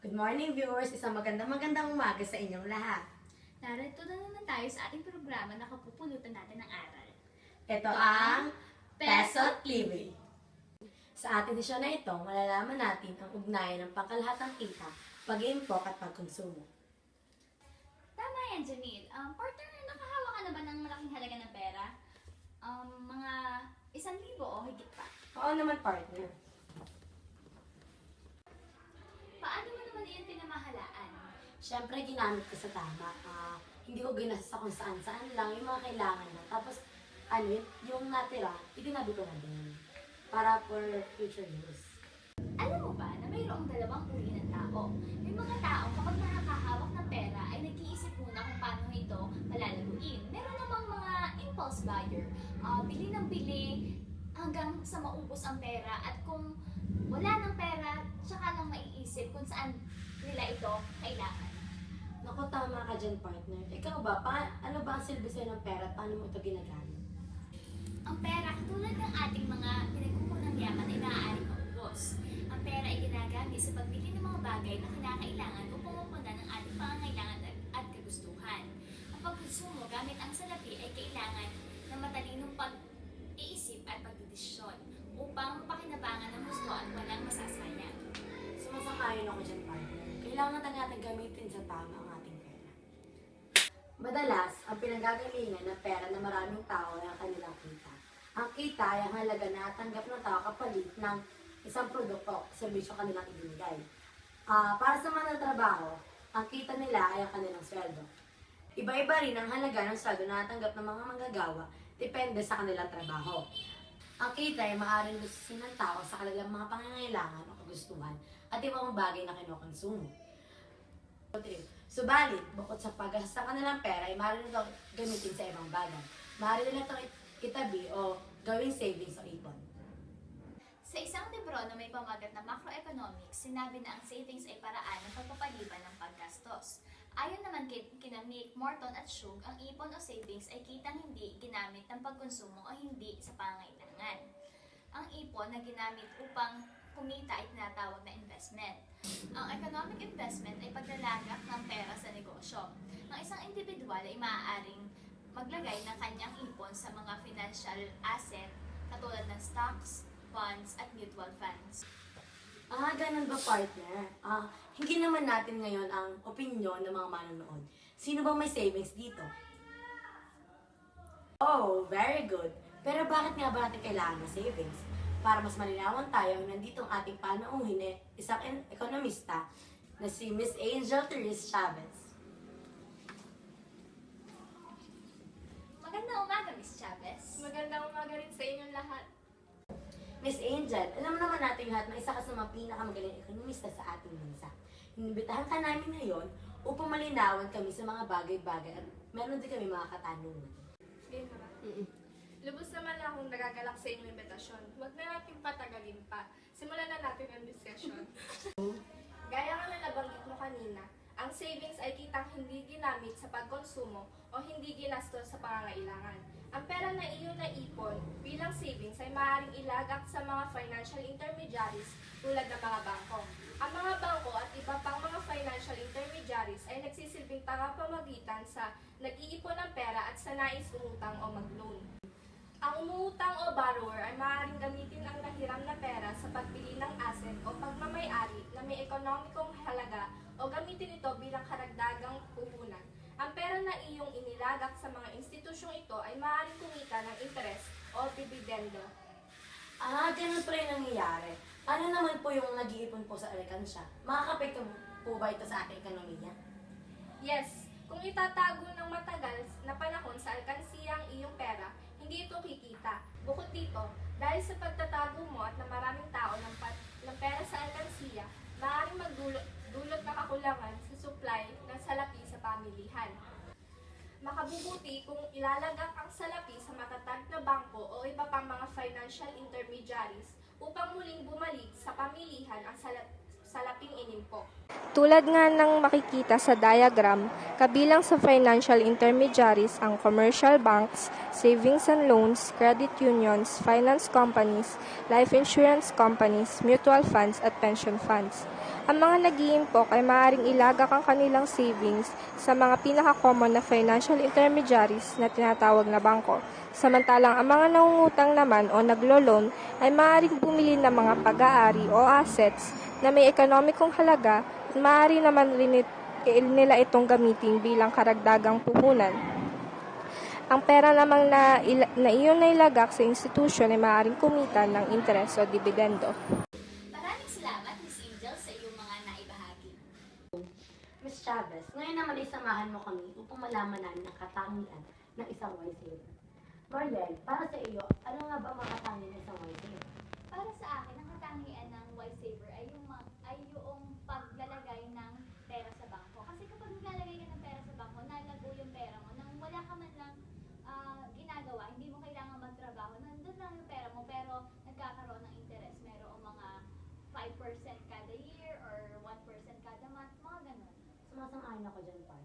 Good morning viewers! Isang magandang umaga sa inyong lahat. Narito na naman tayo sa ating programa na kapupulutan natin ng aral. Ito ang Pesot TV. Sa ating edisyon na ito, malalaman natin ang ugnayan ng pangkalahatang kita, pag-iimpok at pagkonsumo. Tama yan, Janine. Partner, nakahawa ka na ba ng malaking halaga ng pera? Mga 1,000 o higit pa? Oo naman partner. Paano mo naman iyon pinamahalaan? Siyempre, ginamit ko sa tama. Hindi ko ginasa kung saan-saan lang yung mga kailangan na. Tapos, yung natira, itinabi ko na din. Para for future use. Alam mo ba na mayroong dalawang uri ng tao? May mga tao kapag nakakahawak ng pera ay nag-iisip muna kung paano ito palalaguin. Meron namang mga impulse buyer. Bili ng bili hanggang sa maubos ang pera at kung wala ng pera, tsaka lang maiisip kung saan nila ito kailangan. Naku, tama ka dyan partner. Ikaw ba, ano ba ang silbi sa'yo ng pera at paano mo ito ginagamit? Ang pera, katulad ng ating mga pinagkukunang yaman ay maaaring maubos. Ang pera ay ginagamit sa pagbili ng mga bagay na kinakailangan o pumupunan ng ating pangangailangan at kagustuhan. Ang pagkonsumo gamit ang salapi ay kailangan ng matalinong pag-iisip at pagdedesisyon upang mapakinabangan ng gusto at walang masasayang. Sumasang-ayon ako dyan partner. Kailangan natin gamitin sa tama ang ating pera. Madalas, ang pinanggagalingan ng pera ng maraming tao ay ang kanilang kita. Ang kita ay ang halaga na tanggap ng tao kapalit ng isang produkto o serbisyo kanilang ibinigay. Para sa mga trabaho, ang kita nila ay ang kanilang sweldo. Iba-iba rin ang halaga ng sweldo na natanggap ng mga manggagawa, depende sa kanilang trabaho. Ang kita ay maaaring gustusin ng tao sa kanilang mga pangangailangan o kagustuhan at ibang bagay na kinukonsumo. Subalit, bukod sa paggasta sa kanilang pera ay maaari nito gamitin sa ibang bagay. Maaari nila itong itabi o gawing savings o ipon. Sa isang libro na may pamagat na macroeconomics, sinabi na ang savings ay paraan ng pagpapaliban ng paggastos. Ayon naman kina Mick, Morton at Shug, ang ipon o savings ay kitang hindi ginamit ng pagkonsumo o hindi sa pangangailangan. Ang ipon na ginamit upang kumita ay tinatawag na investment. Ang economic investment ay paglalagak ng pera sa negosyo. Ang isang individual ay maaaring maglagay ng kanyang ipon sa mga financial asset katulad ng stocks, bonds, at mutual funds. Ganun ba partner? Hindi naman natin ngayon ang opinyon ng mga manonood. Sino bang may savings dito? Oh, very good. Pero bakit nga ba natin kailangan ng savings? Para mas malinawan tayo, nandito ang ating panauhin isang ekonomista na si Miss Angel Therese Chavez. Magandang umaga, Miss Chavez. Magandang umaga rin sa inyong lahat. Miss Angel, alam naman natin lahat na isa ka sa mga pinakamagaling ekonomista sa ating bansa. Inibitahan ka namin ngayon upang malinawan kami sa mga bagay-bagay at meron din kami mga katanungan. Game na ba? Lubos naman akong nagagalak sa inyong imbitasyon. Huwag na natin patagalin pa. Simulan na natin ang discussion. Gaya nga na nabanggit mo kanina, ang savings ay kitang hindi ginamit sa pagkonsumo o hindi ginastos sa pangangailangan. Ang pera na iyong naipon bilang savings ay maaaring ilagak sa mga financial intermediaries tulad ng mga bangko. Ang mga bangko at iba pang mga financial intermediaries ay nagsisilbing tagapamagitan sa nag-iipon ng pera at sa nais umutang o mag-loan. Ang umutang o borrower ay maaaring gamitin ang nahiram na pera sa pagbili ng asset o pagmamay-ari na may ekonomikong halaga o gamitin ito bilang karagdagang puhunan. Ang pera na iyong inilagak sa mga institusyong ito ay maaaring kumita ng interest o dividendo. Ganun pa rin nangyayari. Ano naman po yung nag-iipon po sa alkansya? Makakapekto po ba ito sa ating ekonomiya? Yes, kung itatago ng matagal na panahon sa alkansiya ang iyong pera, hindi ito kikita. Bukod dito, dahil sa pagtatago mo at na maraming tao ng pera sa alkansiya, maaaring magdulot na kakulangan sa supply ng salapi sa pamilihan. Makabubuti kung ilalagak ang salapi sa matatag na bangko o iba pang mga financial intermediaries upang muling bumalik sa pamilihan ang salaping inimpo. Tulad nga ng makikita sa diagram, kabilang sa financial intermediaries ang commercial banks, savings and loans, credit unions, finance companies, life insurance companies, mutual funds at pension funds. Ang mga nag-iimpok ay maaaring ilagak ang kanilang savings sa mga pinaka-common na financial intermediaries na tinatawag na bangko. Samantalang ang mga nangungutang naman o naglo-loan ay maaaring bumili ng mga pag-aari o assets na may ekonomikong halaga at maaari naman rin nila itong gamitin bilang karagdagang puhunan. Ang pera namang na iyon nailagak sa institusyon ay maaaring kumita ng interes o dividendo. Maraming salamat, Miss Angel, sa iyong mga naibahagi. Ms. Chavez, ngayon naman ay samahan mo kami upang malaman namin ang katangian ng isang wise saver. Mariel, para sa iyo, ano nga ba ang mga katangian ng isang wise saver? Para sa akin, ang katangian ng wise saver ay yung paglalagay ng pera sa bangko. Kasi kapag naglalagay ka ng pera sa bangko, nalago yung pera mo nang wala ka man lang ginagawa, hindi mo kailangan magtrabaho, nandun lang yung pera mo, pero nagkakaroon ng interest. Merong mga 5% kada year or 1% kada month, mga ganun. Sumasang-ayon ako dyan, par.